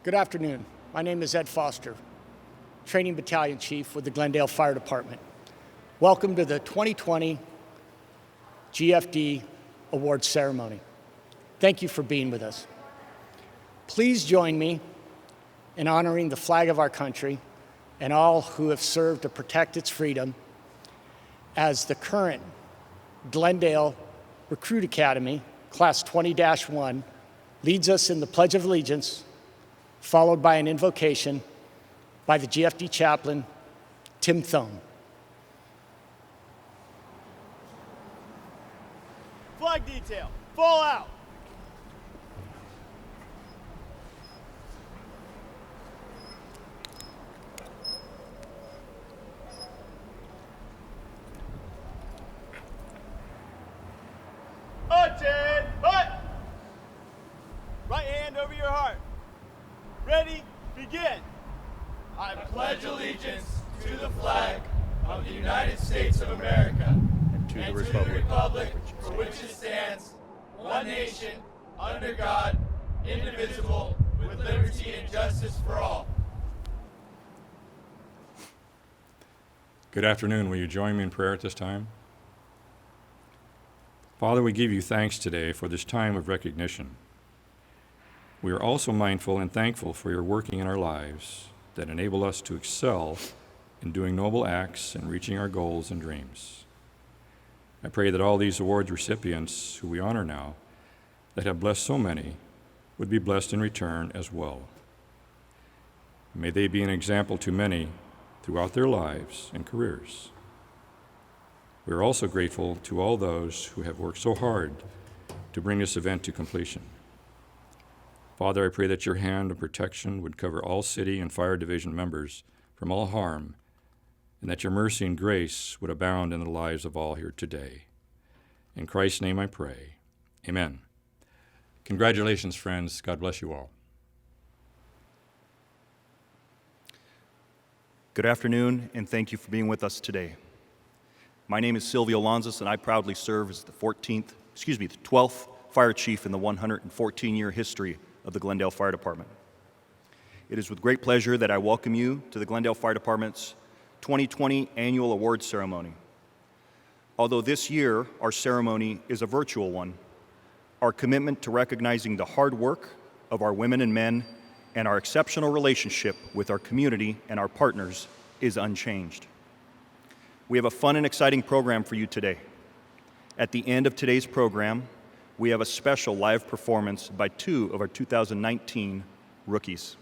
Good afternoon. My name is Ed Foster, Training Battalion Chief with the Glendale Fire Department. Welcome to the 2020 GFD Awards Ceremony. Thank you for being with us. Please join me in honoring the flag of our country and all who have served to protect its freedom as the current Glendale Recruit Academy, Class 20-1, leads us in the Pledge of Allegiance, followed by an invocation by the GFD chaplain, Tim Thome. Flag detail, fall out. Attention, hut. Right hand over your heart. Ready, begin. I pledge allegiance to the flag of the United States of America and to the republic for which it stands, one nation, under God, indivisible, with liberty and justice for all. Good afternoon. Will you join me in prayer at this time? Father, we give you thanks today for this time of recognition. We are also mindful and thankful for your working in our lives that enable us to excel in doing noble acts and reaching our goals and dreams. I pray that all these awards recipients who we honor now, that have blessed so many, would be blessed in return as well. May they be an example to many throughout their lives and careers. We are also grateful to all those who have worked so hard to bring this event to completion. Father, I pray that your hand of protection would cover all city and fire division members from all harm, and that your mercy and grace would abound in the lives of all here today. In Christ's name I pray. Amen. Congratulations, friends. God bless you all. Good afternoon, and thank you for being with us today. My name is Silvio Lanzas, and I proudly serve as the 12th Fire Chief in the 114-year history of the Glendale Fire Department. It is with great pleasure that I welcome you to the Glendale Fire Department's 2020 Annual Awards Ceremony. Although this year our ceremony is a virtual one, our commitment to recognizing the hard work of our women and men and our exceptional relationship with our community and our partners is unchanged. We have a fun and exciting program for you today. At the end of today's program, we have a special live performance by two of our 2019 rookies.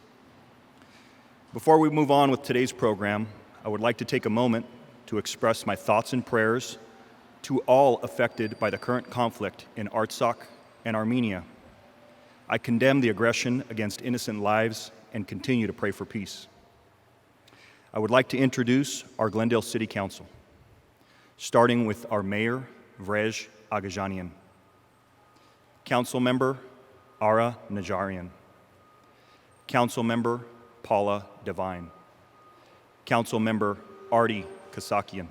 Before we move on with today's program, I would like to take a moment to express my thoughts and prayers to all affected by the current conflict in Artsakh and Armenia. I condemn the aggression against innocent lives and continue to pray for peace. I would like to introduce our Glendale City Council, starting with our Mayor, Vrej Agajanian, Council Member Ara Najarian, Council Member Paula Devine, Council Member Artie Kasakian,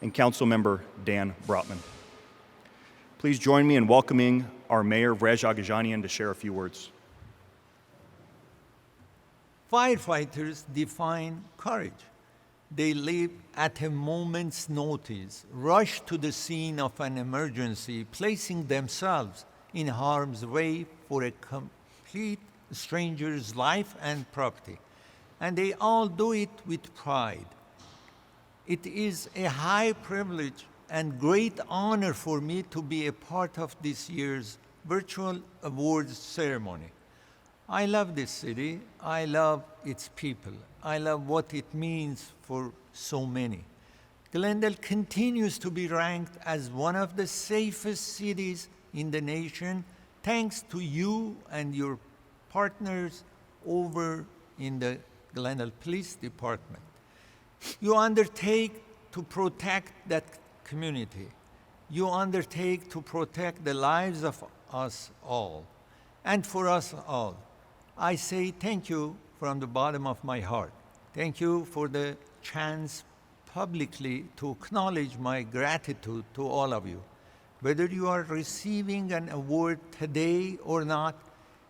and Council Member Dan Brotman. Please join me in welcoming our Mayor, Vrej Agajanian, to share a few words. Firefighters define courage. They live at a moment's notice, rush to the scene of an emergency, placing themselves in harm's way for a complete stranger's life and property. And they all do it with pride. It is a high privilege and great honor for me to be a part of this year's virtual awards ceremony. I love this city. I love its people. I love what it means for so many. Glendale continues to be ranked as one of the safest cities in the nation, thanks to you and your partners over in the Glendale Police Department. You undertake to protect that community. You undertake to protect the lives of us all. And for us all, I say thank you from the bottom of my heart. Thank you for the chance publicly to acknowledge my gratitude to all of you. Whether you are receiving an award today or not,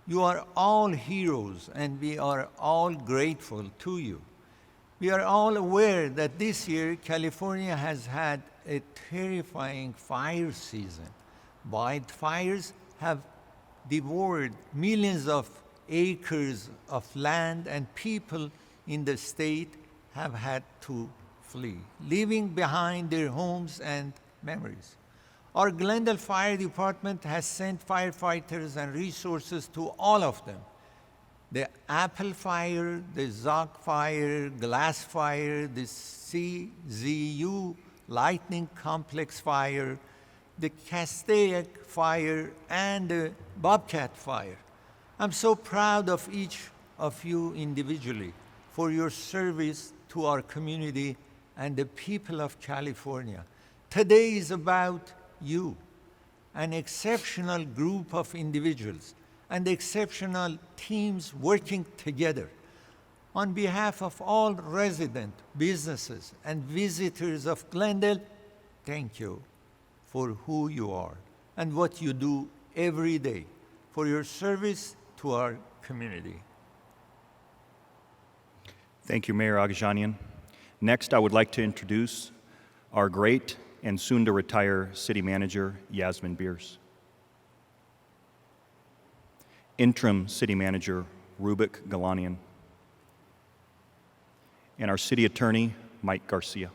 You are all heroes, and we are all grateful to you. We are all aware that this year California has had a terrifying fire season. Wildfires have devoured millions of acres of land, and people in the state have had to flee, leaving behind their homes and memories. Our Glendale Fire Department has sent firefighters and resources to all of them. The Apple Fire, the Zog Fire, Glass Fire, the CZU Lightning Complex Fire, the Castaic Fire, and the Bobcat Fire. I'm so proud of each of you individually for your service to our community and the people of California. Today is about you, an exceptional group of individuals and exceptional teams working together. On behalf of all resident businesses and visitors of Glendale, thank you for who you are and what you do every day for your service to our community. Thank you, Mayor Agajanian. Next, I would like to introduce our great and soon-to-retire City Manager, Yasmin Beers. Interim City Manager, Roubik Golanian. And our City Attorney, Mike Garcia.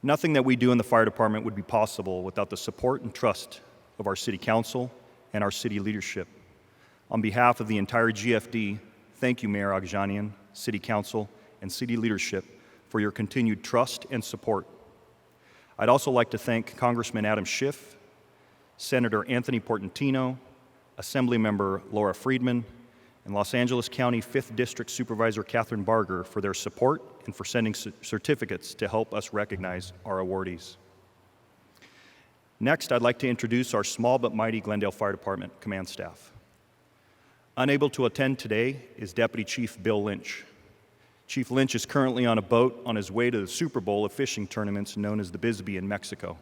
Nothing that we do in the fire department would be possible without the support and trust of our City Council and our City leadership. On behalf of the entire GFD, thank you, Mayor Agajanian, City Council, and City leadership for your continued trust and support. I'd also like to thank Congressman Adam Schiff, Senator Anthony Portantino, Assemblymember Laura Friedman, and Los Angeles County 5th District Supervisor Catherine Barger for their support and for sending certificates to help us recognize our awardees. Next, I'd like to introduce our small but mighty Glendale Fire Department command staff. Unable to attend today is Deputy Chief Bill Lynch. Chief Lynch is currently on a boat on his way to the Super Bowl of fishing tournaments known as the Bisbee in Mexico.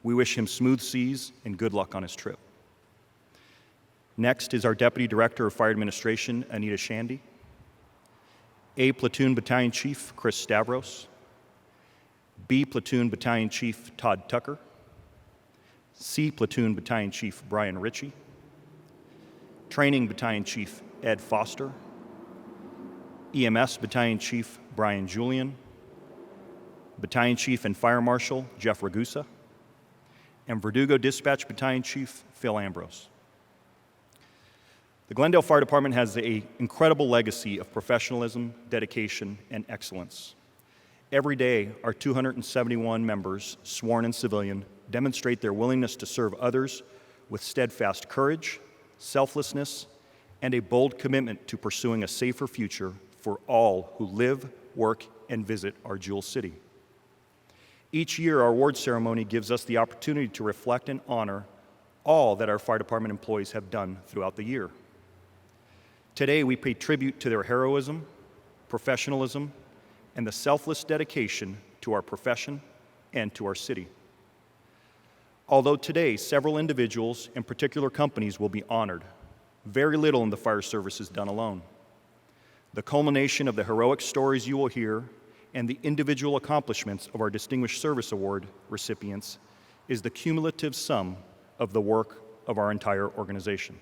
We wish him smooth seas and good luck on his trip. Next is our Deputy Director of Fire Administration, Anita Shandi. A Platoon Battalion Chief, Chris Stavros. B Platoon Battalion Chief, Todd Tucker. C Platoon Battalion Chief, Brian Ritchie. Training Battalion Chief, Ed Foster. EMS Battalion Chief, Brian Julian. Battalion Chief and Fire Marshal, Jeff Ragusa. And Verdugo Dispatch Battalion Chief, Phil Ambrose. The Glendale Fire Department has an incredible legacy of professionalism, dedication, and excellence. Every day, our 271 members, sworn and civilian, demonstrate their willingness to serve others with steadfast courage, selflessness, and a bold commitment to pursuing a safer future for all who live, work, and visit our jewel city. Each year, our award ceremony gives us the opportunity to reflect and honor all that our fire department employees have done throughout the year. Today, we pay tribute to their heroism, professionalism, and the selfless dedication to our profession and to our city. Although today, several individuals and particular companies will be honored, very little in the fire service is done alone. The culmination of the heroic stories you will hear and the individual accomplishments of our Distinguished Service Award recipients is the cumulative sum of the work of our entire organization.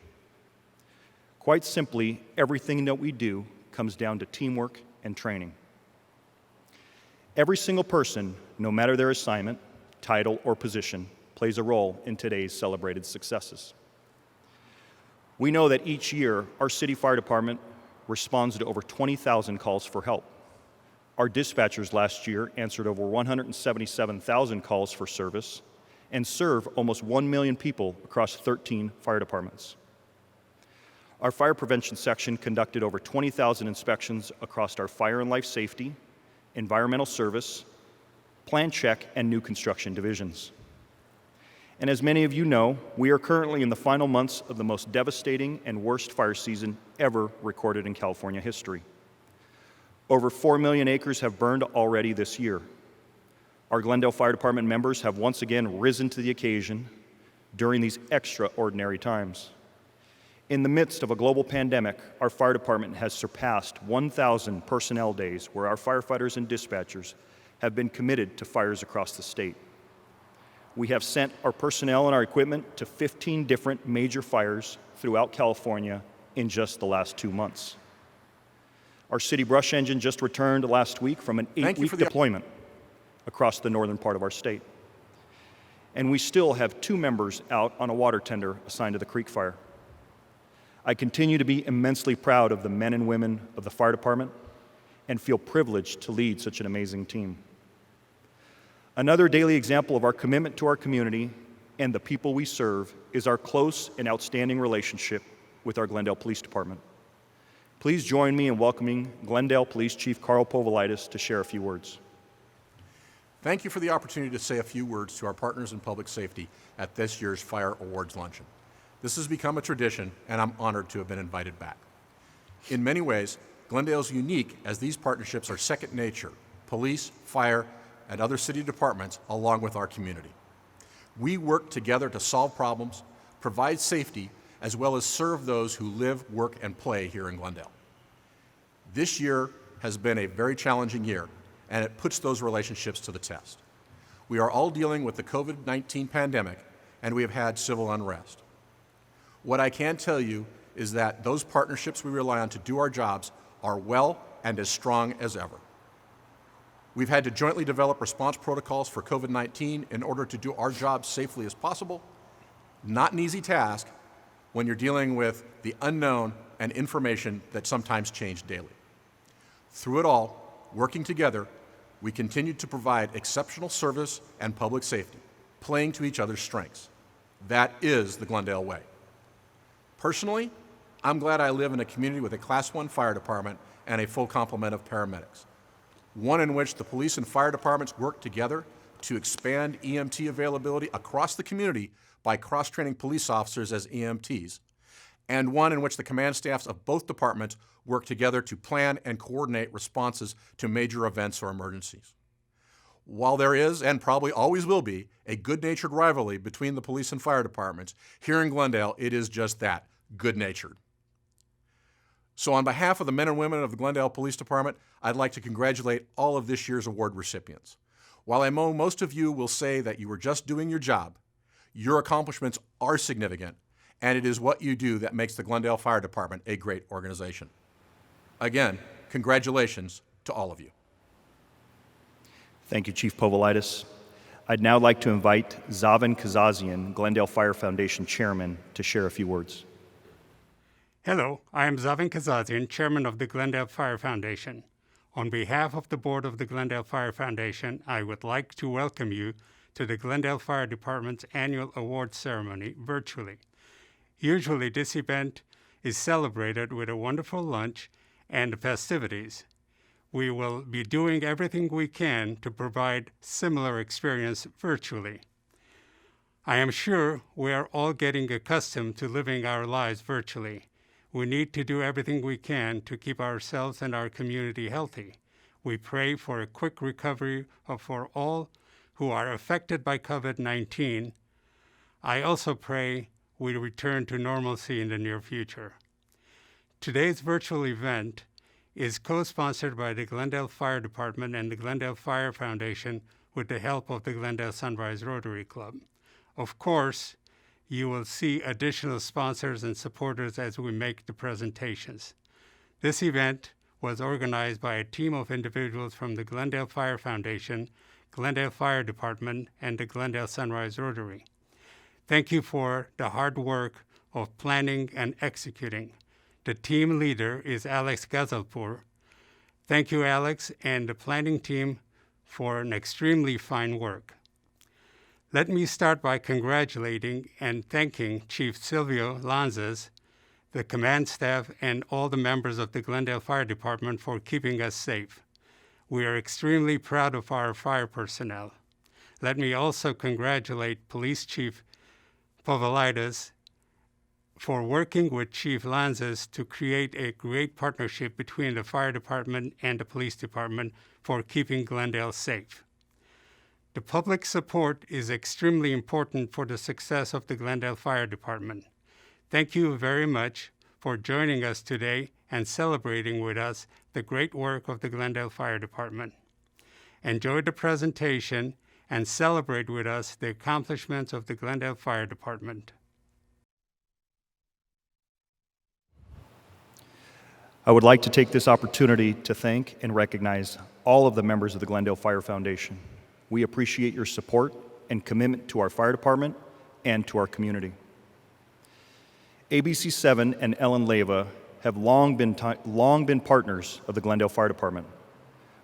Quite simply, everything that we do comes down to teamwork and training. Every single person, no matter their assignment, title, or position, plays a role in today's celebrated successes. We know that each year, our city fire department responds to over 20,000 calls for help. Our dispatchers last year answered over 177,000 calls for service and serve almost 1 million people across 13 fire departments. Our fire prevention section conducted over 20,000 inspections across our fire and life safety, environmental service, plan check, and new construction divisions. And as many of you know, we are currently in the final months of the most devastating and worst fire season ever recorded in California history. Over 4 million acres have burned already this year. Our Glendale Fire Department members have once again risen to the occasion during these extraordinary times. In the midst of a global pandemic, our fire department has surpassed 1,000 personnel days where our firefighters and dispatchers have been committed to fires across the state. We have sent our personnel and our equipment to 15 different major fires throughout California in just the last 2 months. Our city brush engine just returned last week from an 8-week deployment across the northern part of our state. And we still have 2 members out on a water tender assigned to the Creek Fire. I continue to be immensely proud of the men and women of the fire department and feel privileged to lead such an amazing team. Another daily example of our commitment to our community and the people we serve is our close and outstanding relationship with our Glendale Police Department. Please join me in welcoming Glendale Police Chief Carl Povolitis to share a few words. Thank you for the opportunity to say a few words to our partners in public safety at this year's Fire Awards Luncheon. This has become a tradition, and I'm honored to have been invited back. In many ways, Glendale is unique as these partnerships are second nature, police, fire, and other city departments along with our community. We work together to solve problems, provide safety, as well as serve those who live, work, and play here in Glendale. This year has been a very challenging year, and it puts those relationships to the test. We are all dealing with the COVID-19 pandemic, and we have had civil unrest. What I can tell you is that those partnerships we rely on to do our jobs are well and as strong as ever. We've had to jointly develop response protocols for COVID-19 in order to do our jobs safely as possible. Not an easy task when you're dealing with the unknown and information that sometimes change daily. Through it all, working together, we continue to provide exceptional service and public safety, playing to each other's strengths. That is the Glendale way. Personally, I'm glad I live in a community with a Class 1 fire department and a full complement of paramedics, one in which the police and fire departments work together to expand EMT availability across the community by cross-training police officers as EMTs, and one in which the command staffs of both departments work together to plan and coordinate responses to major events or emergencies. While there is, and probably always will be, a good-natured rivalry between the police and fire departments, here in Glendale it is just that, good-natured. So on behalf of the men and women of the Glendale Police Department, I'd like to congratulate all of this year's award recipients. While I know most of you will say that you were just doing your job, your accomplishments are significant, and it is what you do that makes the Glendale Fire Department a great organization. Again, congratulations to all of you. Thank you, Chief Povolitis. I'd now like to invite Zavin Kazazian, Glendale Fire Foundation Chairman, to share a few words. Hello, I am Zavin Kazazian, Chairman of the Glendale Fire Foundation. On behalf of the Board of the Glendale Fire Foundation, I would like to welcome you to the Glendale Fire Department's annual awards ceremony virtually. Usually this event is celebrated with a wonderful lunch and festivities. We will be doing everything we can to provide similar experience virtually. I am sure we are all getting accustomed to living our lives virtually. We need to do everything we can to keep ourselves and our community healthy. We pray for a quick recovery for all who are affected by COVID-19. I also pray we return to normalcy in the near future. Today's virtual event is co-sponsored by the Glendale Fire Department and the Glendale Fire Foundation with the help of the Glendale Sunrise Rotary Club. Of course, you will see additional sponsors and supporters as we make the presentations. This event was organized by a team of individuals from the Glendale Fire Foundation, Glendale Fire Department, and the Glendale Sunrise Rotary. Thank you for the hard work of planning and executing. The team leader is Alex Gazalpour. Thank you, Alex, and the planning team for an extremely fine work. Let me start by congratulating and thanking Chief Silvio Lanzas, the command staff, and all the members of the Glendale Fire Department for keeping us safe. We are extremely proud of our fire personnel. Let me also congratulate Police Chief Povolitis for working with Chief Lanzas to create a great partnership between the fire department and the police department for keeping Glendale safe. The public support is extremely important for the success of the Glendale Fire Department. Thank you very much for joining us today and celebrating with us the great work of the Glendale Fire Department. Enjoy the presentation and celebrate with us the accomplishments of the Glendale Fire Department. I would like to take this opportunity to thank and recognize all of the members of the Glendale Fire Foundation. We appreciate your support and commitment to our fire department and to our community. ABC7 and Ellen Leyva have long been partners of the Glendale Fire Department.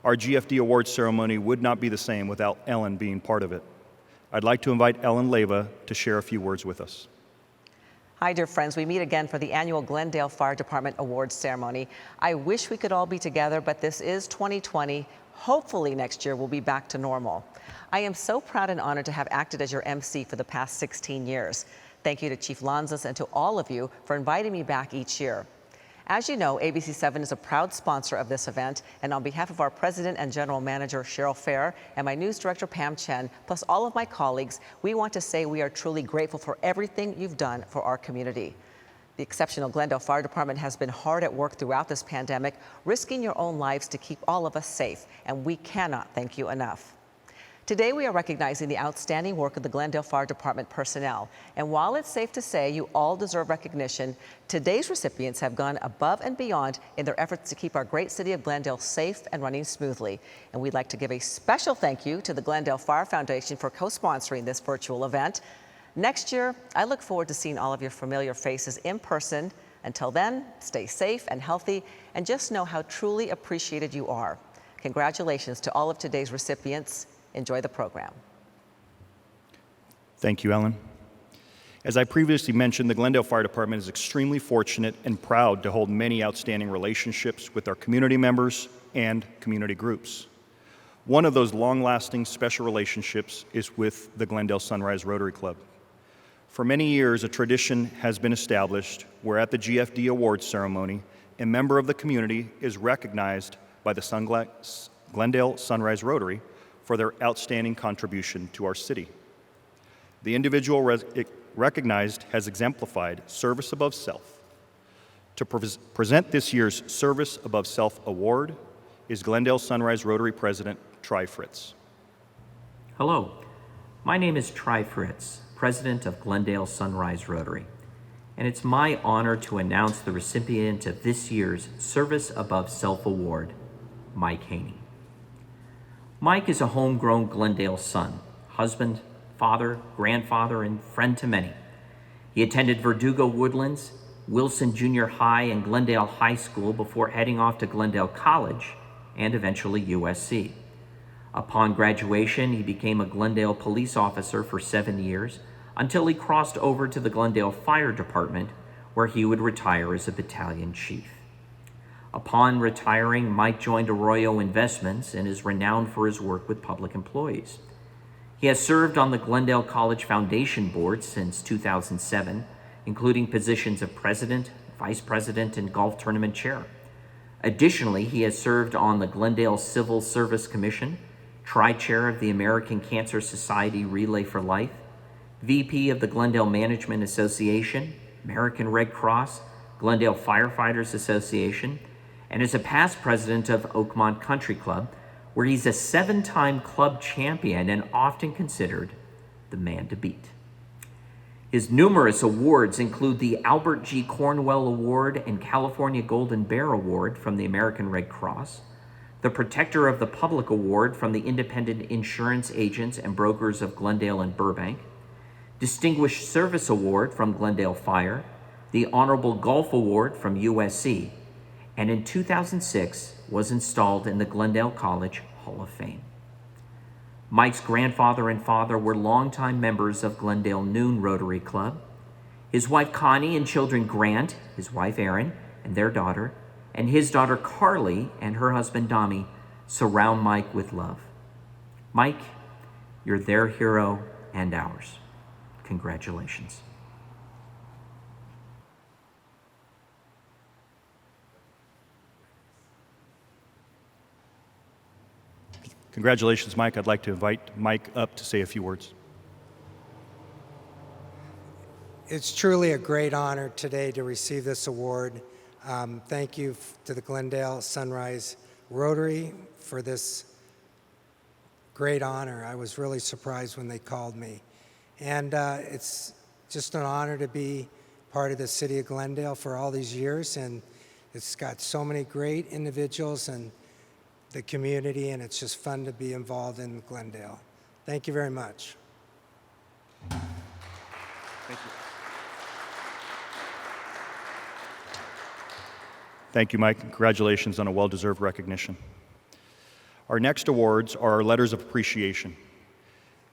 Our GFD awards ceremony would not be the same without Ellen being part of it. I'd like to invite Ellen Leyva to share a few words with us. Hi, dear friends. We meet again for the annual Glendale Fire Department Awards ceremony. I wish we could all be together, but this is 2020. Hopefully next year we'll be back to normal. I am so proud and honored to have acted as your MC for the past 16 years. Thank you to Chief Lanzas and to all of you for inviting me back each year. As you know, ABC7 is a proud sponsor of this event, and on behalf of our President and General Manager, Cheryl Fair, and my News Director, Pam Chen, plus all of my colleagues, we want to say we are truly grateful for everything you've done for our community. The exceptional Glendale Fire Department has been hard at work throughout this pandemic, risking your own lives to keep all of us safe, and we cannot thank you enough. Today, we are recognizing the outstanding work of the Glendale Fire Department personnel. And while it's safe to say you all deserve recognition, today's recipients have gone above and beyond in their efforts to keep our great city of Glendale safe and running smoothly. And we'd like to give a special thank you to the Glendale Fire Foundation for co-sponsoring this virtual event. Next year, I look forward to seeing all of your familiar faces in person. Until then, stay safe and healthy, and just know how truly appreciated you are. Congratulations to all of today's recipients. Enjoy the program. Thank you, Ellen. As I previously mentioned, the Glendale Fire Department is extremely fortunate and proud to hold many outstanding relationships with our community members and community groups. One of those long-lasting special relationships is with the Glendale Sunrise Rotary Club. For many years, a tradition has been established where at the GFD Awards ceremony, a member of the community is recognized by the Glendale Sunrise Rotary for their outstanding contribution to our city. The individual recognized has exemplified service above self. To present this year's Service Above Self Award is Glendale Sunrise Rotary President Tri Fritz. Hello, my name is Tri Fritz, President of Glendale Sunrise Rotary, and it's my honor to announce the recipient of this year's Service Above Self Award, Mike Haney. Mike is a homegrown Glendale son, husband, father, grandfather, and friend to many. He attended Verdugo Woodlands, Wilson Junior High, and Glendale High School before heading off to Glendale College and eventually USC. Upon graduation, he became a Glendale police officer for 7 years until he crossed over to the Glendale Fire Department, where he would retire as a battalion chief. Upon retiring, Mike joined Arroyo Investments and is renowned for his work with public employees. He has served on the Glendale College Foundation Board since 2007, including positions of president, vice president, and golf tournament chair. Additionally, he has served on the Glendale Civil Service Commission, tri-chair of the American Cancer Society Relay for Life, VP of the Glendale Management Association, American Red Cross, Glendale Firefighters Association, and is a past president of Oakmont Country Club, where he's a 7-time club champion and often considered the man to beat. His numerous awards include the Albert G. Cornwell Award and California Golden Bear Award from the American Red Cross, the Protector of the Public Award from the Independent Insurance Agents and Brokers of Glendale and Burbank, Distinguished Service Award from Glendale Fire, the Honorable Golf Award from USC, and in 2006 was installed in the Glendale College Hall of Fame. Mike's grandfather and father were longtime members of Glendale Noon Rotary Club. His wife Connie and children Grant, his wife Erin, and their daughter, and his daughter Carly and her husband Dami surround Mike with love. Mike, you're their hero and ours. Congratulations. Congratulations, Mike. I'd like to invite Mike up to say a few words. It's truly a great honor today to receive this award. Thank you to the Glendale Sunrise Rotary for this great honor. I was really surprised when they called me. And it's just an honor to be part of the city of Glendale for all these years. And it's got so many great individuals and the community, and it's just fun to be involved in Glendale. Thank you very much. Thank you. Thank you, Mike. Congratulations on a well-deserved recognition. Our next awards are our letters of appreciation.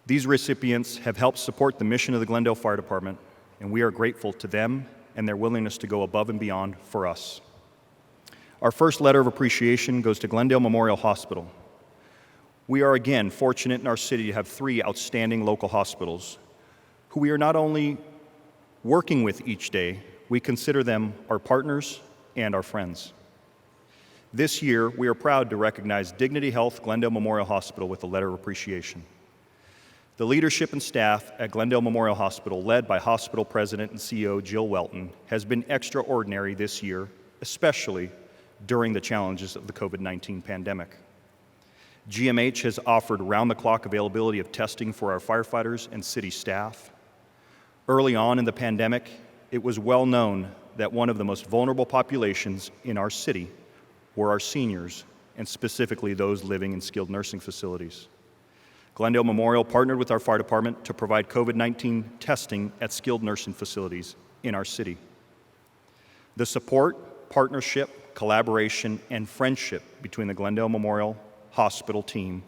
These recipients have helped support the mission of the Glendale Fire Department, and we are grateful to them and their willingness to go above and beyond for us. Our first letter of appreciation goes to Glendale Memorial Hospital. We are again fortunate in our city to have 3 outstanding local hospitals who we are not only working with each day, we consider them our partners and our friends. This year, we are proud to recognize Dignity Health Glendale Memorial Hospital with a letter of appreciation. The leadership and staff at Glendale Memorial Hospital, led by Hospital President and CEO Jill Welton, has been extraordinary this year, especially during the challenges of the COVID-19 pandemic. GMH has offered round-the-clock availability of testing for our firefighters and city staff. Early on in the pandemic, it was well known that one of the most vulnerable populations in our city were our seniors, and specifically those living in skilled nursing facilities. Glendale Memorial partnered with our fire department to provide COVID-19 testing at skilled nursing facilities in our city. The support, partnership, collaboration, and friendship between the Glendale Memorial Hospital team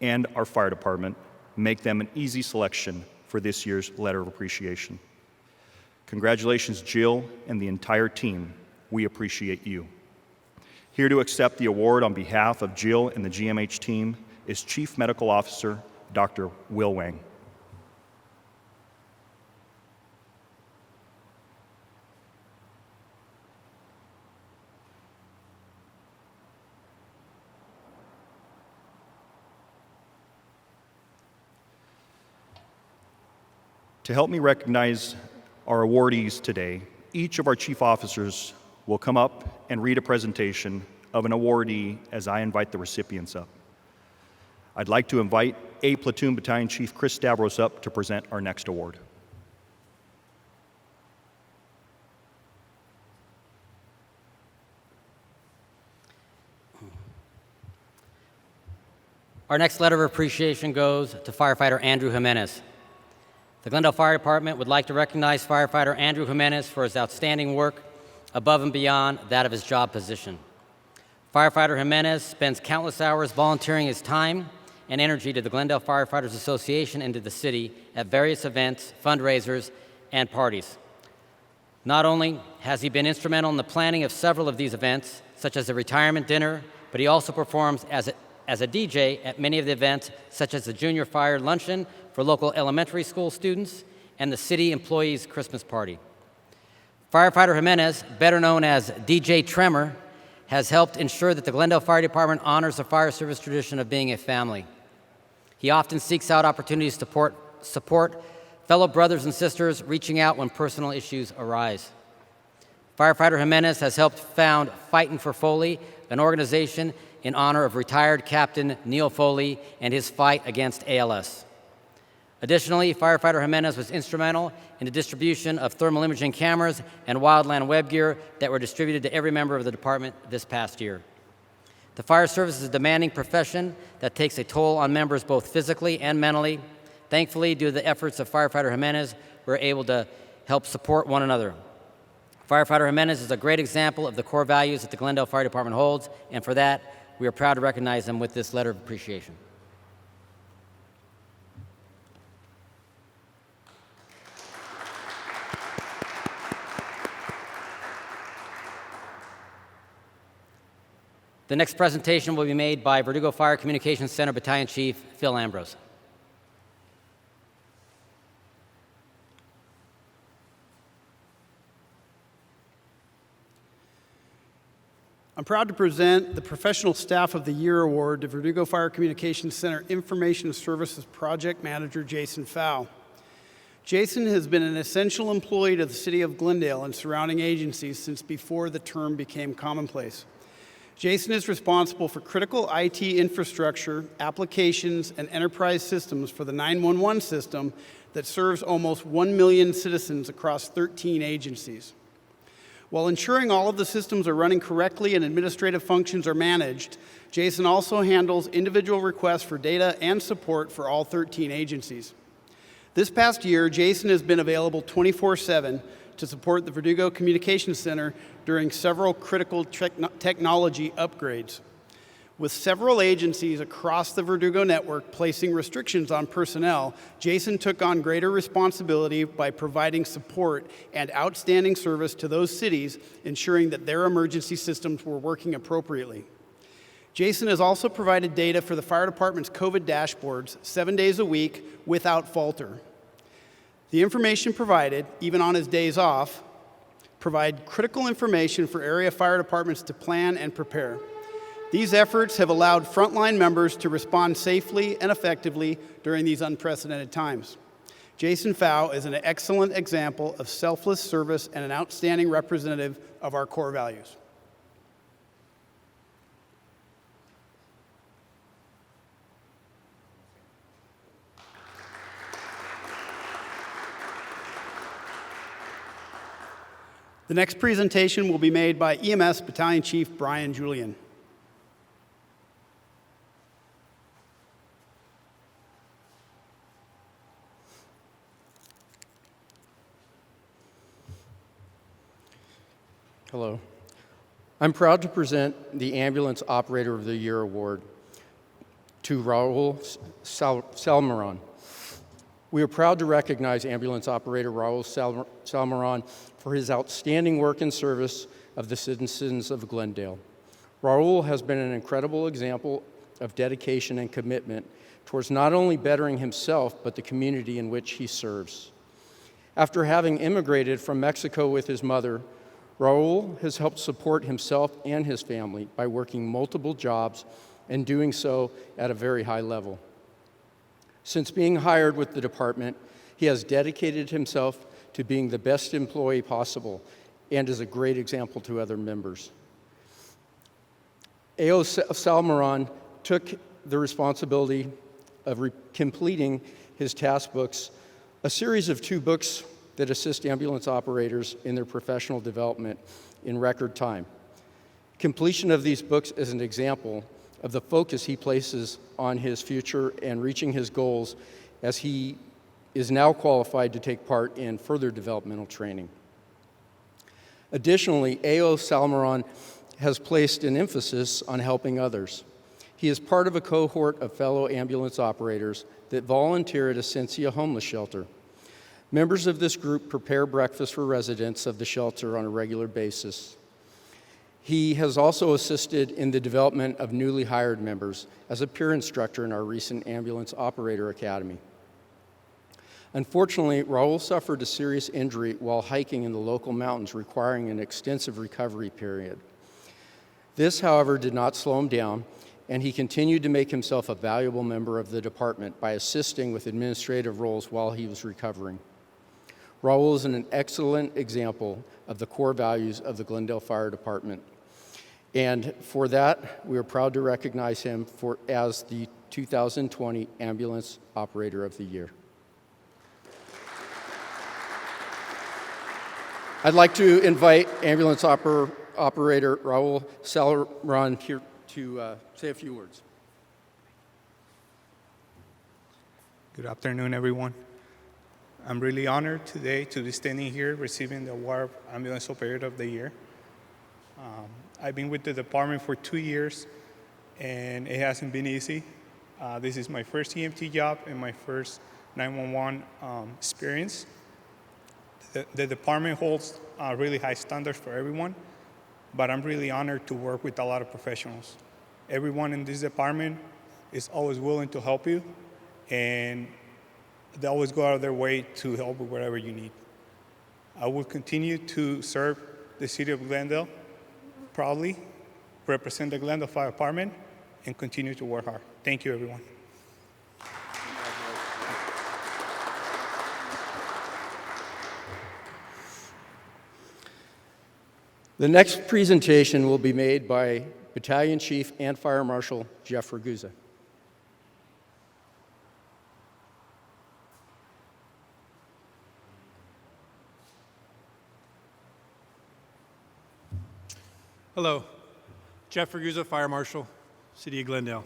and our fire department make them an easy selection for this year's letter of appreciation. Congratulations, Jill and the entire team. We appreciate you. Here to accept the award on behalf of Jill and the GMH team is Chief Medical Officer Dr. Will Wang. To help me recognize our awardees today, each of our chief officers will come up and read a presentation of an awardee as I invite the recipients up. I'd like to invite A Platoon Battalion Chief Chris Stavros up to present our next award. Our next letter of appreciation goes to Firefighter Andrew Jimenez. The Glendale Fire Department would like to recognize Firefighter Andrew Jimenez for his outstanding work above and beyond that of his job position. Firefighter Jimenez spends countless hours volunteering his time and energy to the Glendale Firefighters Association and to the city at various events, fundraisers, and parties. Not only has he been instrumental in the planning of several of these events, such as the retirement dinner, but he also performs as a DJ at many of the events, such as the Junior Fire Luncheon for local elementary school students and the city employees' Christmas party. Firefighter Jimenez, better known as DJ Tremor, has helped ensure that the Glendale Fire Department honors the fire service tradition of being a family. He often seeks out opportunities to support fellow brothers and sisters, reaching out when personal issues arise. Firefighter Jimenez has helped found Fightin' for Foley, an organization in honor of retired Captain Neil Foley and his fight against ALS. Additionally, Firefighter Jimenez was instrumental in the distribution of thermal imaging cameras and wildland web gear that were distributed to every member of the department this past year. The fire service is a demanding profession that takes a toll on members both physically and mentally. Thankfully, due to the efforts of Firefighter Jimenez, we're able to help support one another. Firefighter Jimenez is a great example of the core values that the Glendale Fire Department holds, and for that, we are proud to recognize him with this letter of appreciation. The next presentation will be made by Verdugo Fire Communications Center Battalion Chief Phil Ambrose. I'm proud to present the Professional Staff of the Year Award to Verdugo Fire Communications Center Information Services Project Manager Jason Pfau. Jason has been an essential employee to the city of Glendale and surrounding agencies since before the term became commonplace. Jason is responsible for critical IT infrastructure, applications, and enterprise systems for the 911 system that serves almost 1 million citizens across 13 agencies. While ensuring all of the systems are running correctly and administrative functions are managed, Jason also handles individual requests for data and support for all 13 agencies. This past year, Jason has been available 24/7 to support the Verdugo Communications Center during several critical technology upgrades. With several agencies across the Verdugo network placing restrictions on personnel, Jason took on greater responsibility by providing support and outstanding service to those cities, ensuring that their emergency systems were working appropriately. Jason has also provided data for the fire department's COVID dashboards 7 days a week without falter. The information provided, even on his days off, provide critical information for area fire departments to plan and prepare. These efforts have allowed frontline members to respond safely and effectively during these unprecedented times. Jason Pfau is an excellent example of selfless service and an outstanding representative of our core values. The next presentation will be made by EMS Battalion Chief Brian Julian. Hello. I'm proud to present the Ambulance Operator of the Year Award to Raul Salmeron. We are proud to recognize Ambulance Operator Raul Salmeron for his outstanding work and service of the citizens of Glendale. Raul has been an incredible example of dedication and commitment towards not only bettering himself, but the community in which he serves. After having immigrated from Mexico with his mother, Raul has helped support himself and his family by working multiple jobs and doing so at a very high level. Since being hired with the department, he has dedicated himself to being the best employee possible and is a great example to other members. A.O. Salmeron took the responsibility of completing his task books, a series of 2 books that assist ambulance operators in their professional development in record time. Completion of these books is an example of the focus he places on his future and reaching his goals, as he is now qualified to take part in further developmental training. Additionally, A.O. Salmeron has placed an emphasis on helping others. He is part of a cohort of fellow ambulance operators that volunteer at Essentia Homeless Shelter. Members of this group prepare breakfast for residents of the shelter on a regular basis. He has also assisted in the development of newly hired members as a peer instructor in our recent Ambulance Operator Academy. Unfortunately, Raul suffered a serious injury while hiking in the local mountains, requiring an extensive recovery period. This, however, did not slow him down, and he continued to make himself a valuable member of the department by assisting with administrative roles while he was recovering. Raul is an excellent example of the core values of the Glendale Fire Department. And for that, we are proud to recognize him as the 2020 Ambulance Operator of the Year. I'd like to invite Ambulance Operator Raul Salmeron here to say a few words. Good afternoon, everyone. I'm really honored today to be standing here receiving the award of Ambulance Operator of the Year. I've been with the department for 2 years, and it hasn't been easy. This is my first EMT job and my first 911 experience. The department holds really high standards for everyone, but I'm really honored to work with a lot of professionals. Everyone in this department is always willing to help you, and they always go out of their way to help with whatever you need. I will continue to serve the city of Glendale proudly, represent the Glendale Fire Department, and continue to work hard. Thank you, everyone. The next presentation will be made by Battalion Chief and Fire Marshal Jeff Ragusa. Hello, Jeff Verdugo, Fire Marshal, City of Glendale.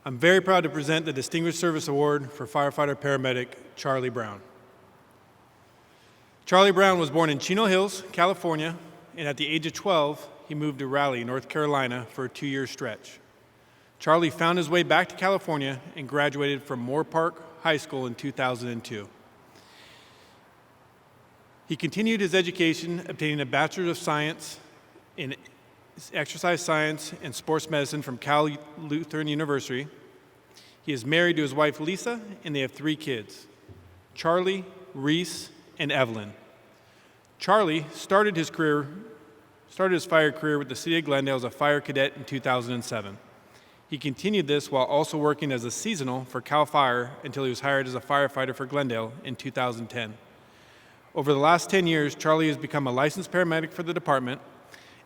I'm very proud to present the Distinguished Service Award for Firefighter Paramedic Charlie Brown. Charlie Brown was born in Chino Hills, California, and at the age of 12, he moved to Raleigh, North Carolina for a 2-year stretch. Charlie found his way back to California and graduated from Moore Park High School in 2002. He continued his education, obtaining a Bachelor of Science in Exercise Science and Sports Medicine from Cal Lutheran University. He is married to his wife Lisa, and they have 3 kids, Charlie, Reese, and Evelyn. Charlie started his fire career with the City of Glendale as a fire cadet in 2007. He continued this while also working as a seasonal for Cal Fire until he was hired as a firefighter for Glendale in 2010. Over the last 10 years, Charlie has become a licensed paramedic for the department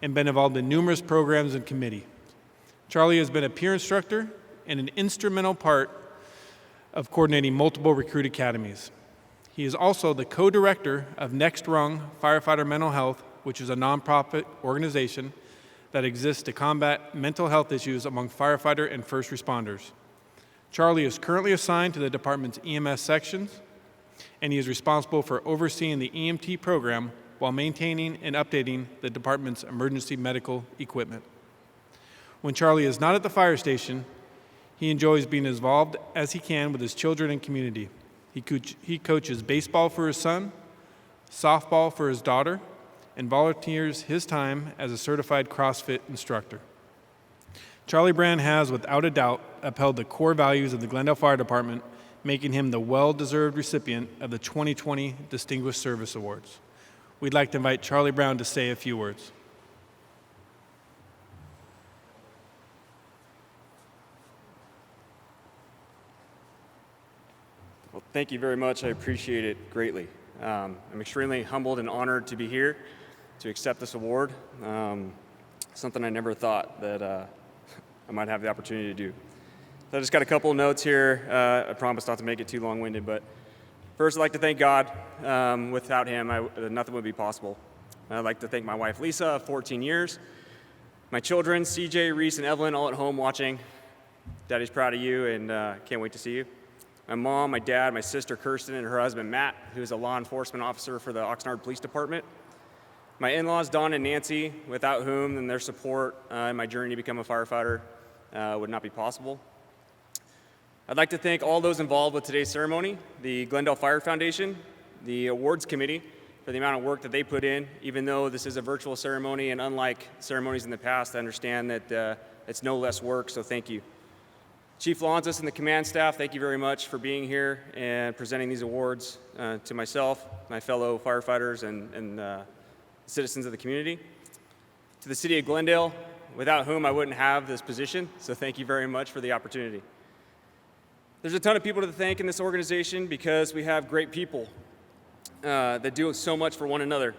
and been involved in numerous programs and committees. Charlie has been a peer instructor and an instrumental part of coordinating multiple recruit academies. He is also the co-director of Next Rung Firefighter Mental Health, which is a nonprofit organization that exists to combat mental health issues among firefighter and first responders. Charlie is currently assigned to the department's EMS sections, and he is responsible for overseeing the EMT program while maintaining and updating the department's emergency medical equipment. When Charlie is not at the fire station, he enjoys being as involved as he can with his children and community. He coaches baseball for his son, softball for his daughter, and volunteers his time as a certified CrossFit instructor. Charlie Brown has, without a doubt, upheld the core values of the Glendale Fire Department, making him the well-deserved recipient of the 2020 Distinguished Service Awards. We'd like to invite Charlie Brown to say a few words. Well, thank you very much. I appreciate it greatly. I'm extremely humbled and honored to be here to accept this award. Something I never thought that I might have the opportunity to do. So I just got a couple of notes here. I promise not to make it too long-winded, but first, I'd like to thank God. Without him, nothing would be possible. I'd like to thank my wife, Lisa, of 14 years. My children, CJ, Reese, and Evelyn, all at home watching. Daddy's proud of you and can't wait to see you. My mom, my dad, my sister, Kirsten, and her husband, Matt, who is a law enforcement officer for the Oxnard Police Department. My in-laws, Don and Nancy, without whom and their support in my journey to become a firefighter would not be possible. I'd like to thank all those involved with today's ceremony, the Glendale Fire Foundation, the awards committee for the amount of work that they put in. Even though this is a virtual ceremony and unlike ceremonies in the past, I understand that it's no less work, so thank you. Chief Lonzis and the command staff, thank you very much for being here and presenting these awards to myself, my fellow firefighters, and citizens of the community. To the City of Glendale, without whom I wouldn't have this position, so thank you very much for the opportunity. There's a ton of people to thank in this organization because we have great people that do so much for one another.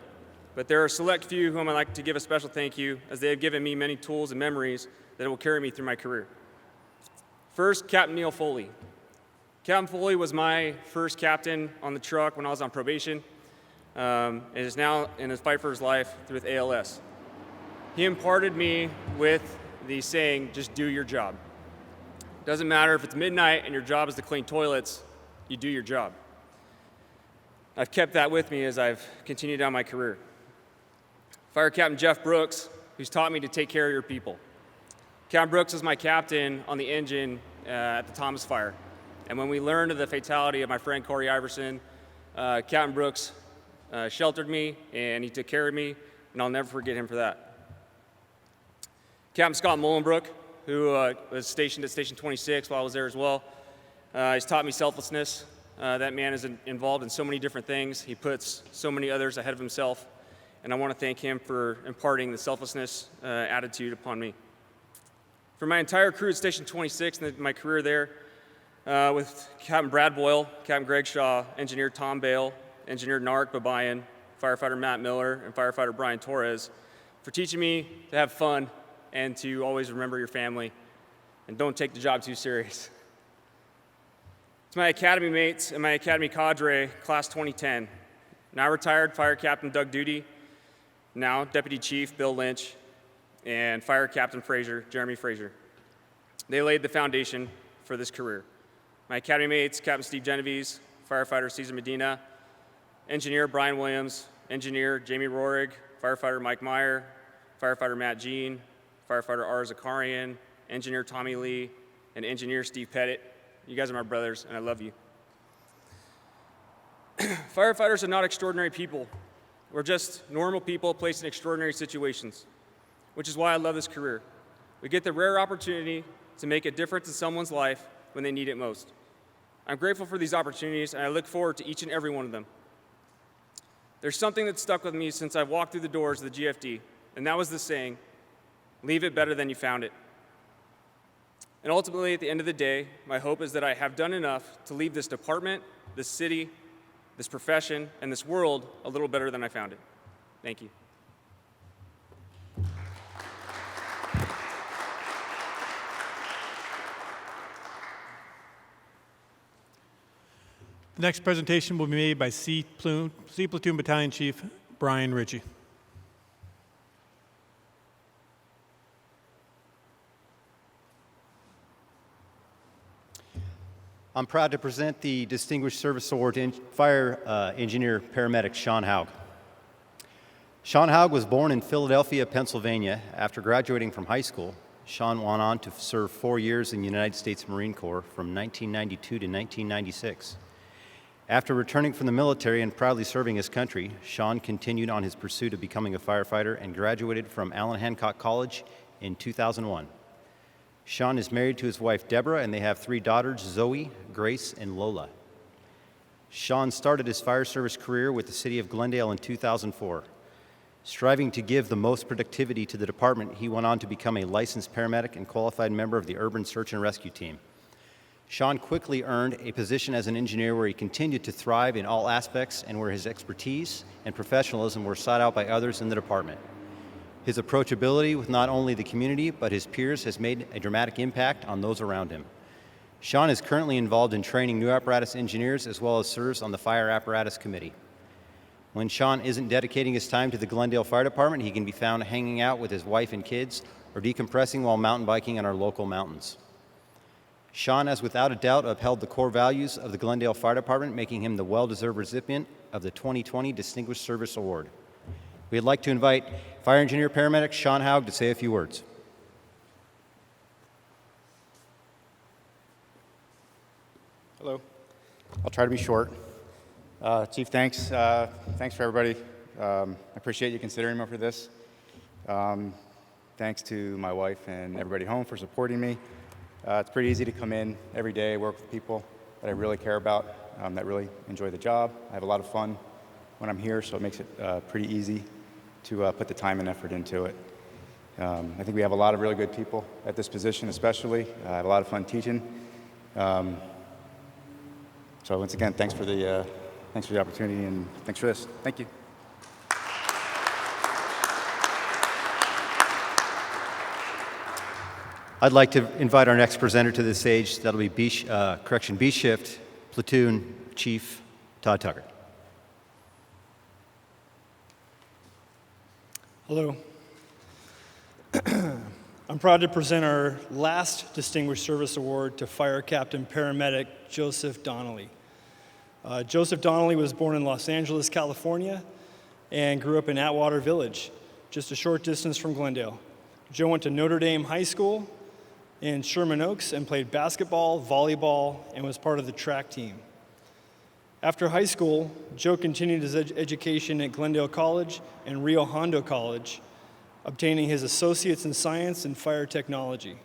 But there are a select few whom I'd like to give a special thank you, as they have given me many tools and memories that will carry me through my career. First, Captain Neil Foley. Captain Foley was my first captain on the truck when I was on probation, and is now in his fight for his life with ALS. He imparted me with the saying, just do your job. Doesn't matter if it's midnight and your job is to clean toilets, you do your job. I've kept that with me as I've continued down my career. Fire Captain Jeff Brooks, who's taught me to take care of your people. Captain Brooks was my captain on the engine at the Thomas Fire. And when we learned of the fatality of my friend Corey Iverson, Captain Brooks sheltered me and he took care of me, and I'll never forget him for that. Captain Scott Mullenbrook, who was stationed at Station 26 while I was there as well. He's taught me selflessness. That man is involved in so many different things. He puts so many others ahead of himself, and I want to thank him for imparting the selflessness attitude upon me. For my entire crew at Station 26 and my career there, with Captain Brad Boyle, Captain Greg Shaw, Engineer Tom Bale, Engineer Nark Babayan, Firefighter Matt Miller, and Firefighter Brian Torres for teaching me to have fun and to always remember your family and don't take the job too serious. To my academy mates and my academy cadre, class 2010, now retired Fire Captain Doug Duty, now Deputy Chief Bill Lynch, and Fire Captain Jeremy Frazier. They laid the foundation for this career. My academy mates, Captain Steve Genovese, Firefighter Cesar Medina, Engineer Brian Williams, Engineer Jamie Rohrig, Firefighter Mike Meyer, Firefighter Matt Jean, Firefighter R. Agajanian, Engineer Tommy Lee, and Engineer Steve Pettit. You guys are my brothers, and I love you. Firefighters are not extraordinary people. We're just normal people placed in extraordinary situations, which is why I love this career. We get the rare opportunity to make a difference in someone's life when they need it most. I'm grateful for these opportunities, and I look forward to each and every one of them. There's something that stuck with me since I walked through the doors of the GFD, and that was the saying, leave it better than you found it. And ultimately, at the end of the day, my hope is that I have done enough to leave this department, this city, this profession, and this world a little better than I found it. Thank you. The next presentation will be made by C Platoon Battalion Chief Brian Ritchie. I'm proud to present the Distinguished Service Award to Fire Engineer Paramedic Sean Haug. Sean Haug was born in Philadelphia, Pennsylvania. After graduating from high school, Sean went on to serve 4 years in the United States Marine Corps from 1992 to 1996. After returning from the military and proudly serving his country, Sean continued on his pursuit of becoming a firefighter and graduated from Allen Hancock College in 2001. Sean is married to his wife, Deborah, and they have 3 daughters, Zoe, Grace, and Lola. Sean started his fire service career with the city of Glendale in 2004. Striving to give the most productivity to the department, he went on to become a licensed paramedic and qualified member of the Urban Search and Rescue Team. Sean quickly earned a position as an engineer where he continued to thrive in all aspects and where his expertise and professionalism were sought out by others in the department. His approachability with not only the community but his peers has made a dramatic impact on those around him. Sean is currently involved in training new apparatus engineers as well as serves on the Fire Apparatus Committee. When Sean isn't dedicating his time to the Glendale Fire Department, he can be found hanging out with his wife and kids or decompressing while mountain biking on our local mountains. Sean has without a doubt upheld the core values of the Glendale Fire Department, making him the well-deserved recipient of the 2020 Distinguished Service Award. We'd like to invite Fire Engineer Paramedic Sean Haug to say a few words. Hello. I'll try to be short. Chief, thanks. Thanks for everybody. I appreciate you considering me for this. Thanks to my wife and everybody home for supporting me. It's pretty easy to come in every day, work with people that I really care about, that really enjoy the job. I have a lot of fun when I'm here, so it makes it pretty easy to put the time and effort into it. I think we have a lot of really good people at this position especially. I have a lot of fun teaching. So once again, thanks for the opportunity and thanks for this. Thank you. I'd like to invite our next presenter to the stage. That'll be B Shift Platoon Chief Todd Tucker. Hello. I'm proud to present our last Distinguished Service Award to Fire Captain Paramedic Joseph Donnelly. Joseph Donnelly was born in Los Angeles, California, and grew up in Atwater Village, just a short distance from Glendale. Joe went to Notre Dame High School in Sherman Oaks and played basketball, volleyball, and was part of the track team. After high school, Joe continued his education at Glendale College and Rio Hondo College, obtaining his associates in science and fire technology.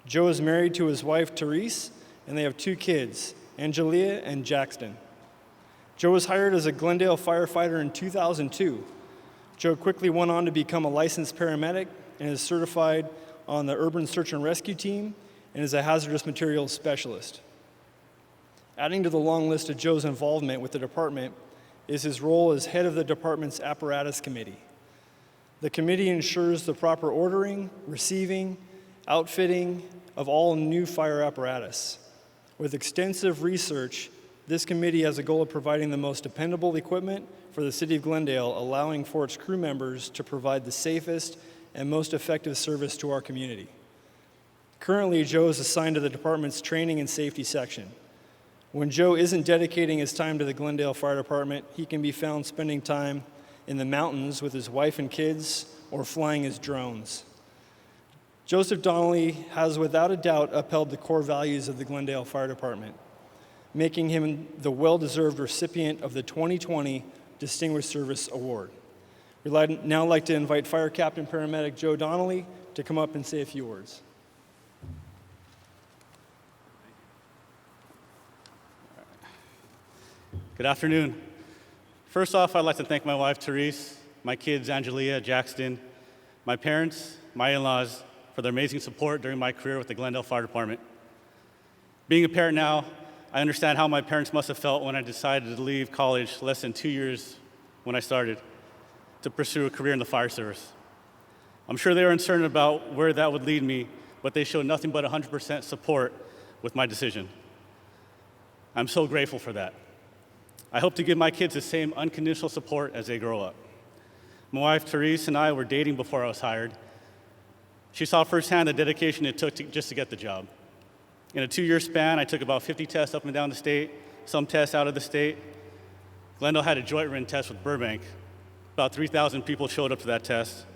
Joe is married to his wife, Therese, and they have 2 kids, Angelia and Jackson. Joe was hired as a Glendale firefighter in 2002. Joe quickly went on to become a licensed paramedic and is certified on the Urban Search and Rescue Team and is a hazardous materials specialist. Adding to the long list of Joe's involvement with the department is his role as head of the department's apparatus committee. The committee ensures the proper ordering, receiving, outfitting of all new fire apparatus. With extensive research, this committee has a goal of providing the most dependable equipment for the City of Glendale, allowing for its crew members to provide the safest and most effective service to our community. Currently, Joe is assigned to the department's training and safety section. When Joe isn't dedicating his time to the Glendale Fire Department, he can be found spending time in the mountains with his wife and kids or flying his drones. Joseph Donnelly has without a doubt upheld the core values of the Glendale Fire Department, making him the well-deserved recipient of the 2020 Distinguished Service Award. We'd now like to invite Fire Captain Paramedic Joe Donnelly to come up and say a few words. Good afternoon. First off, I'd like to thank my wife, Therese, my kids, Angelia, Jackson, my parents, my in-laws, for their amazing support during my career with the Glendale Fire Department. Being a parent now, I understand how my parents must have felt when I decided to leave college less than 2 years when I started to pursue a career in the fire service. I'm sure they were uncertain about where that would lead me, but they showed nothing but 100% support with my decision. I'm so grateful for that. I hope to give my kids the same unconditional support as they grow up. My wife, Therese, and I were dating before I was hired. She saw firsthand the dedication it took just to get the job. In a 2-year span, I took about 50 tests up and down the state, some tests out of the state. Glendale had a joint written test with Burbank. About 3,000 people showed up to that test.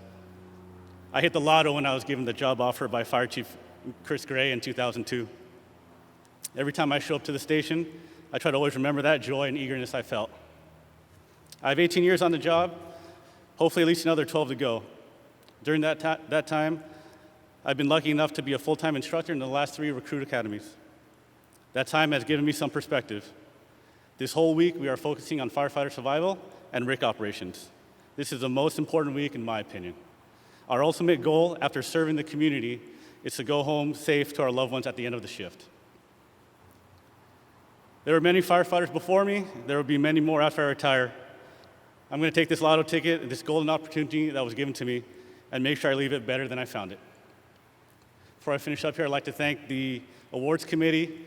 I hit the lotto when I was given the job offer by Fire Chief Chris Gray in 2002. Every time I show up to the station, I try to always remember that joy and eagerness I felt. I have 18 years on the job, hopefully at least another 12 to go. During that time, I've been lucky enough to be a full-time instructor in the last 3 recruit academies. That time has given me some perspective. This whole week, we are focusing on firefighter survival and RIC operations. This is the most important week, in my opinion. Our ultimate goal after serving the community is to go home safe to our loved ones at the end of the shift. There were many firefighters before me. There will be many more after I retire. I'm going to take this lotto ticket, this golden opportunity that was given to me, and make sure I leave it better than I found it. Before I finish up here, I'd like to thank the awards committee,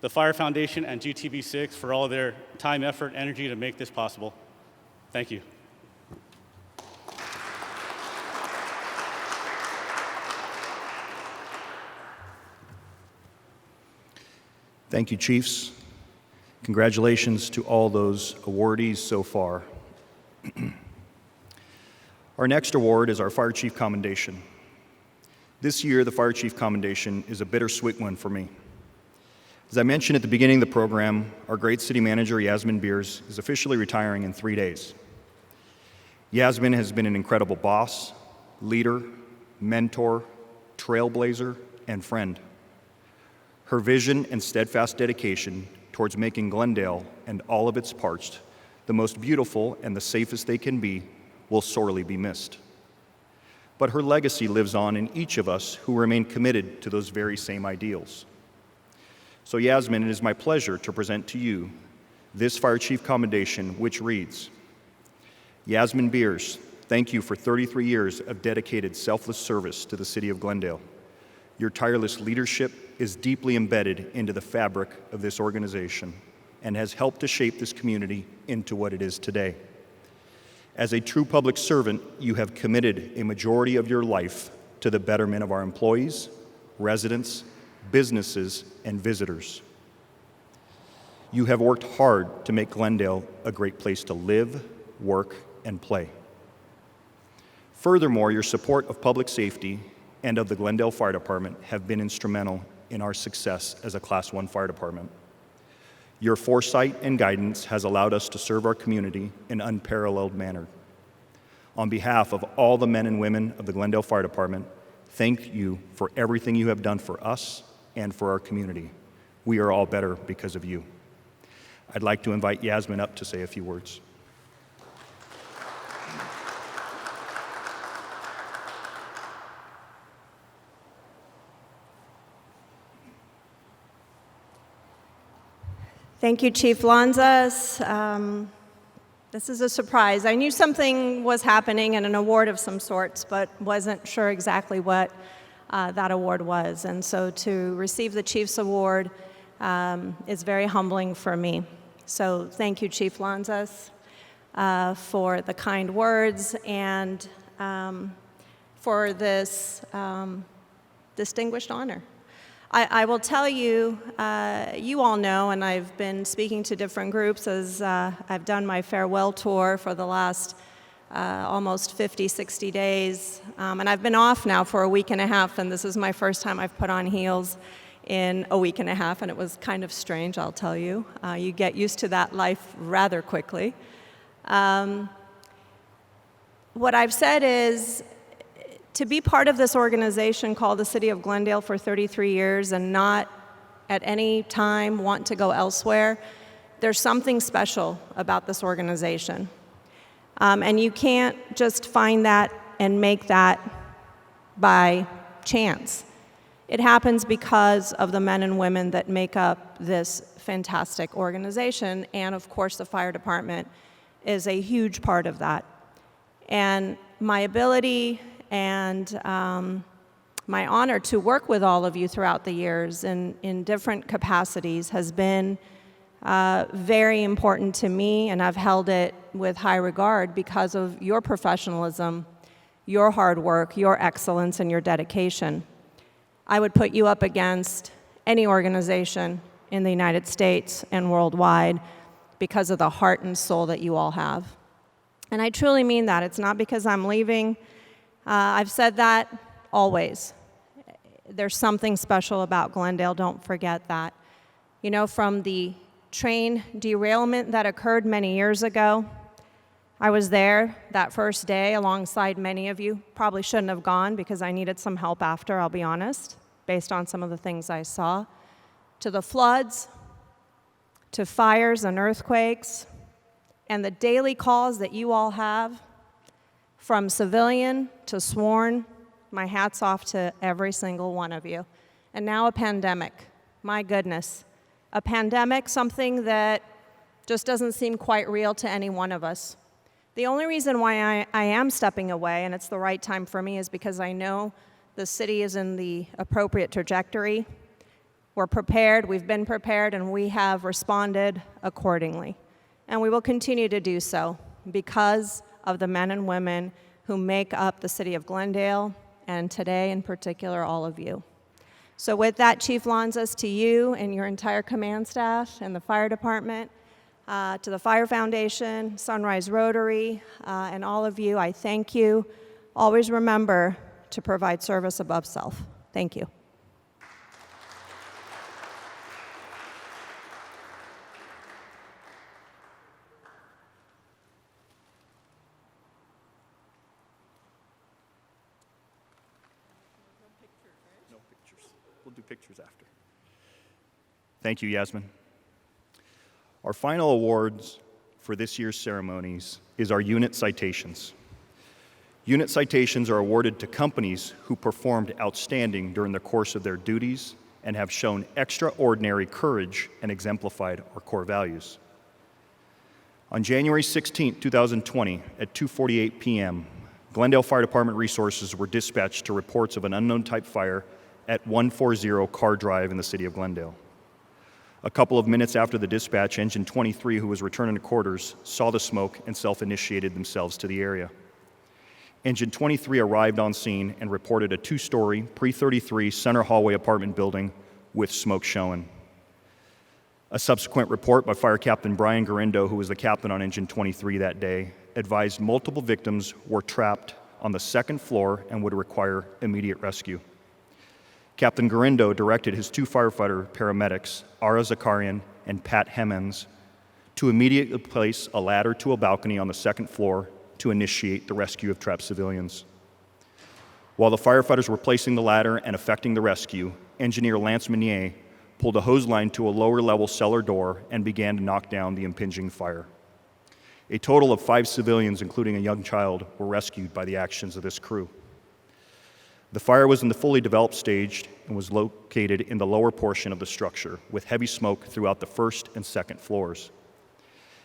the Fire Foundation, and GTV6 for all their time, effort, and energy to make this possible. Thank you. Thank you, Chiefs. Congratulations to all those awardees so far. Our next award is our Fire Chief Commendation. This year, the Fire Chief Commendation is a bittersweet one for me. As I mentioned at the beginning of the program, our great city manager, Yasmin Beers, is officially retiring in 3 days. Yasmin has been an incredible boss, leader, mentor, trailblazer, and friend. Her vision and steadfast dedication towards making Glendale and all of its parts the most beautiful and the safest they can be will sorely be missed. But her legacy lives on in each of us who remain committed to those very same ideals. So Yasmin, it is my pleasure to present to you this Fire Chief Commendation, which reads, Yasmin Beers, thank you for 33 years of dedicated, selfless service to the City of Glendale. Your tireless leadership is deeply embedded into the fabric of this organization and has helped to shape this community into what it is today. As a true public servant, you have committed a majority of your life to the betterment of our employees, residents, businesses, and visitors. You have worked hard to make Glendale a great place to live, work, and play. Furthermore, your support of public safety and of the Glendale Fire Department have been instrumental in our success as a Class 1 fire department. Your foresight and guidance has allowed us to serve our community in an unparalleled manner. On behalf of all the men and women of the Glendale Fire Department, thank you for everything you have done for us and for our community. We are all better because of you. I'd like to invite Yasmin up to say a few words. Thank you, Chief Lanzas. This is a surprise. I knew something was happening and an award of some sorts, but wasn't sure exactly what that award was. And so to receive the Chief's Award is very humbling for me. So thank you, Chief Lanzas, for the kind words and for this distinguished honor. I will tell you, you all know, and I've been speaking to different groups as I've done my farewell tour for the last almost 50, 60 days. And I've been off now for a week and a half, and this is my first time I've put on heels in a week and a half, and it was kind of strange, I'll tell you. You get used to that life rather quickly. What I've said is, to be part of this organization called the City of Glendale for 33 years and not at any time want to go elsewhere, there's something special about this organization. And you can't just find that and make that by chance. It happens because of the men and women that make up this fantastic organization, and of course the fire department is a huge part of that. And my ability and my honor to work with all of you throughout the years in different capacities has been very important to me, and I've held it with high regard because of your professionalism, your hard work, your excellence, and your dedication. I would put you up against any organization in the United States and worldwide because of the heart and soul that you all have. And I truly mean that. It's not because I'm leaving. I've said that always. There's something special about Glendale, don't forget that. You know, from the train derailment that occurred many years ago, I was there that first day alongside many of you. Probably shouldn't have gone because I needed some help after, I'll be honest, based on some of the things I saw. To the floods, to fires and earthquakes, and the daily calls that you all have, from civilian to sworn, my hat's off to every single one of you. And now a pandemic, my goodness. A pandemic, something that just doesn't seem quite real to any one of us. The only reason why I am stepping away, and it's the right time for me, is because I know the city is in the appropriate trajectory. We're prepared, we've been prepared, and we have responded accordingly. And we will continue to do so because of the men and women who make up the city of Glendale, and today in particular, all of you. So with that, Chief Lanzas, to you and your entire command staff and the fire department, to the Fire Foundation, Sunrise Rotary, and all of you, I thank you. Always remember to provide service above self. Thank you. We'll do pictures after. Thank you, Yasmin. Our final awards for this year's ceremonies is our unit citations. Unit citations are awarded to companies who performed outstanding during the course of their duties and have shown extraordinary courage and exemplified our core values. On January 16, 2020, at 2:48 p.m., Glendale Fire Department resources were dispatched to reports of an unknown type fire at 140 Car Drive in the city of Glendale. A couple of minutes after the dispatch, Engine 23, who was returning to quarters, saw the smoke and self-initiated themselves to the area. Engine 23 arrived on scene and reported a 2-story, pre-33 center hallway apartment building with smoke showing. A subsequent report by Fire Captain Brian Garindo, who was the captain on Engine 23 that day, advised multiple victims were trapped on the second floor and would require immediate rescue. Captain Garindo directed his 2 firefighter paramedics, Ara Zakarian and Pat Jimenez, to immediately place a ladder to a balcony on the second floor to initiate the rescue of trapped civilians. While the firefighters were placing the ladder and effecting the rescue, engineer Lance Meunier pulled a hose line to a lower-level cellar door and began to knock down the impinging fire. A total of 5 civilians, including a young child, were rescued by the actions of this crew. The fire was in the fully developed stage and was located in the lower portion of the structure, with heavy smoke throughout the first and second floors.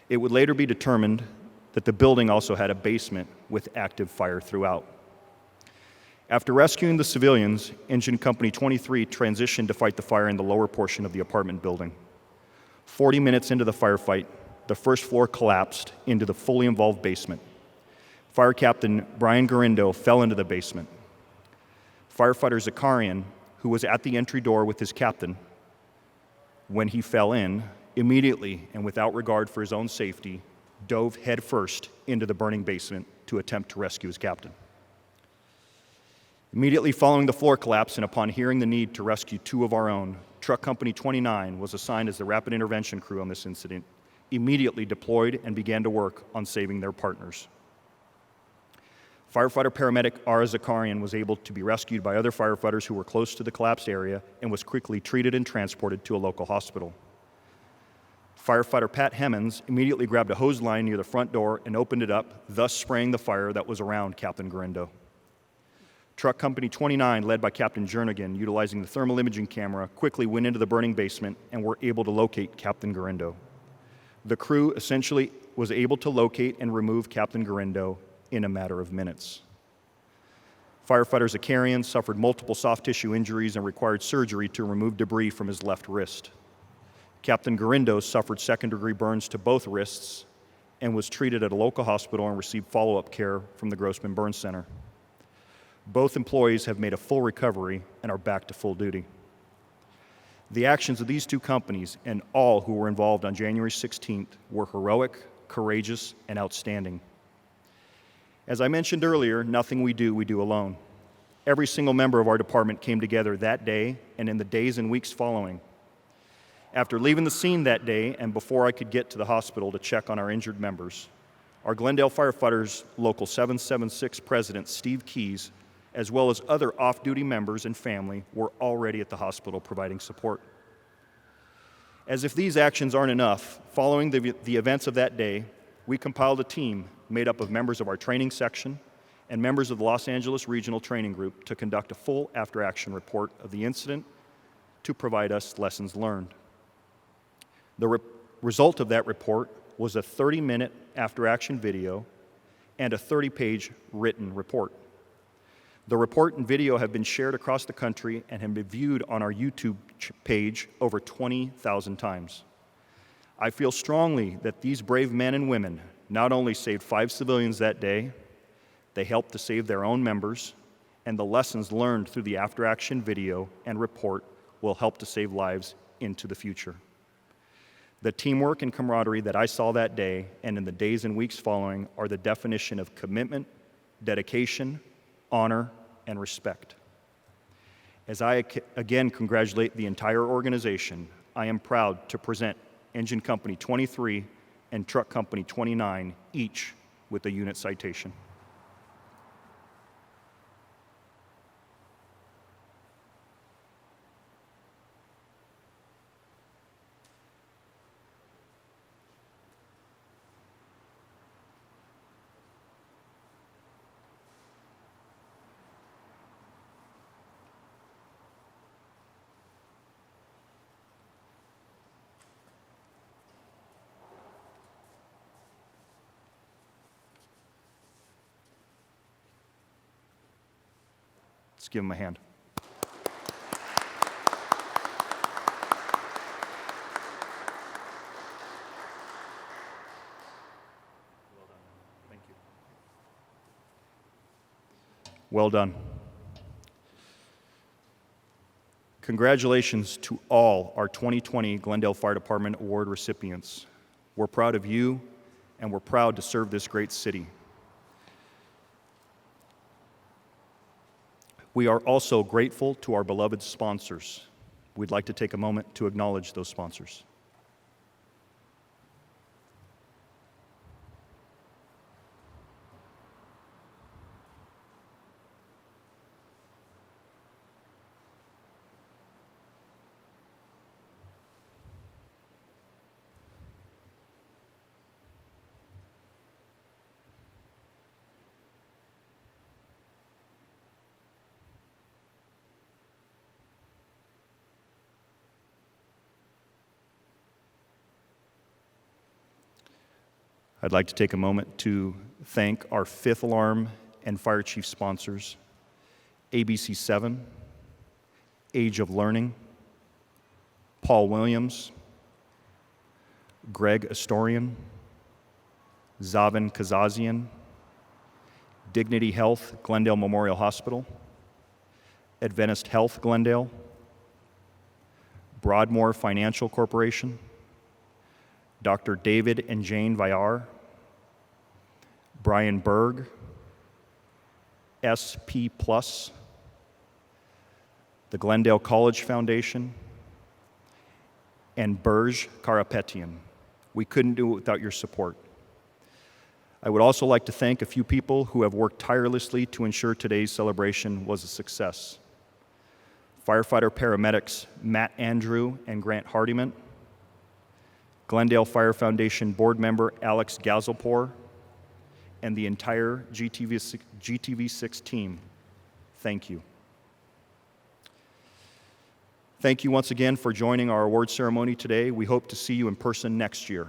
It would later be determined that the building also had a basement with active fire throughout. After rescuing the civilians, Engine Company 23 transitioned to fight the fire in the lower portion of the apartment building. 40 minutes into the firefight, the first floor collapsed into the fully involved basement. Fire Captain Brian Garindo fell into the basement. Firefighter Zakarian, who was at the entry door with his captain when he fell in, immediately and without regard for his own safety, dove headfirst into the burning basement to attempt to rescue his captain. Immediately following the floor collapse and upon hearing the need to rescue two of our own, Truck Company 29 was assigned as the rapid intervention crew on this incident, immediately deployed and began to work on saving their partners. Firefighter paramedic Ara Zakarian was able to be rescued by other firefighters who were close to the collapsed area and was quickly treated and transported to a local hospital. Firefighter Pat Hemmons immediately grabbed a hose line near the front door and opened it up, thus spraying the fire that was around Captain Garindo. Truck Company 29, led by Captain Jernigan, utilizing the thermal imaging camera, quickly went into the burning basement and were able to locate Captain Garindo. The crew essentially was able to locate and remove Captain Garindo in a matter of minutes. Firefighter Zakarian suffered multiple soft tissue injuries and required surgery to remove debris from his left wrist. Captain Garindo suffered second-degree burns to both wrists and was treated at a local hospital and received follow-up care from the Grossman Burn Center. Both employees have made a full recovery and are back to full duty. The actions of these two companies and all who were involved on January 16th were heroic, courageous, and outstanding. As I mentioned earlier, nothing we do alone. Every single member of our department came together that day and in the days and weeks following. After leaving the scene that day and before I could get to the hospital to check on our injured members, our Glendale Firefighters Local 776 President Steve Keys, as well as other off-duty members and family, were already at the hospital providing support. As if these actions aren't enough, following the events of that day, we compiled a team made up of members of our training section and members of the Los Angeles Regional Training Group to conduct a full after-action report of the incident to provide us lessons learned. The result of that report was a 30-minute after-action video and a 30-page written report. The report and video have been shared across the country and have been viewed on our YouTube page over 20,000 times. I feel strongly that these brave men and women not only saved 5 civilians that day, they helped to save their own members, and the lessons learned through the after-action video and report will help to save lives into the future. The teamwork and camaraderie that I saw that day and in the days and weeks following are the definition of commitment, dedication, honor, and respect. As I again congratulate the entire organization, I am proud to present Engine Company 23 and Truck Company 29, each with a unit citation. Let's give him a hand. Well done. Congratulations to all our 2020 Glendale Fire Department Award recipients. We're proud of you, and we're proud to serve this great city. We are also grateful to our beloved sponsors. We'd like to take a moment to acknowledge those sponsors. I'd like to take a moment to thank our fifth alarm and fire chief sponsors, ABC 7, Age of Learning, Paul Williams, Greg Astorian, Zavin Kazazian, Dignity Health, Glendale Memorial Hospital, Adventist Health, Glendale, Broadmoor Financial Corporation, Dr. David and Jane Vyar, Brian Berg, SP Plus, the Glendale College Foundation, and Burj Karapetian. We couldn't do it without your support. I would also like to thank a few people who have worked tirelessly to ensure today's celebration was a success. Firefighter paramedics Matt Andrew and Grant Hardiman, Glendale Fire Foundation board member Alex Gazalpour, and the entire GTV6 team. Thank you. Thank you once again for joining our award ceremony today. We hope to see you in person next year.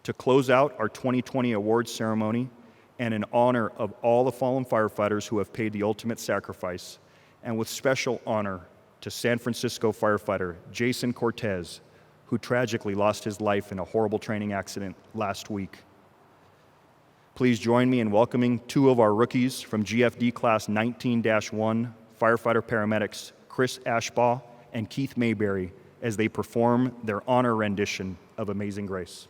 To close out our 2020 awards ceremony, and in honor of all the fallen firefighters who have paid the ultimate sacrifice, and with special honor to San Francisco firefighter Jason Cortez, who tragically lost his life in a horrible training accident last week. Please join me in welcoming two of our rookies from GFD Class 19-1 firefighter paramedics Chris Ashbaugh and Keith Mayberry as they perform their honor rendition of Amazing Grace.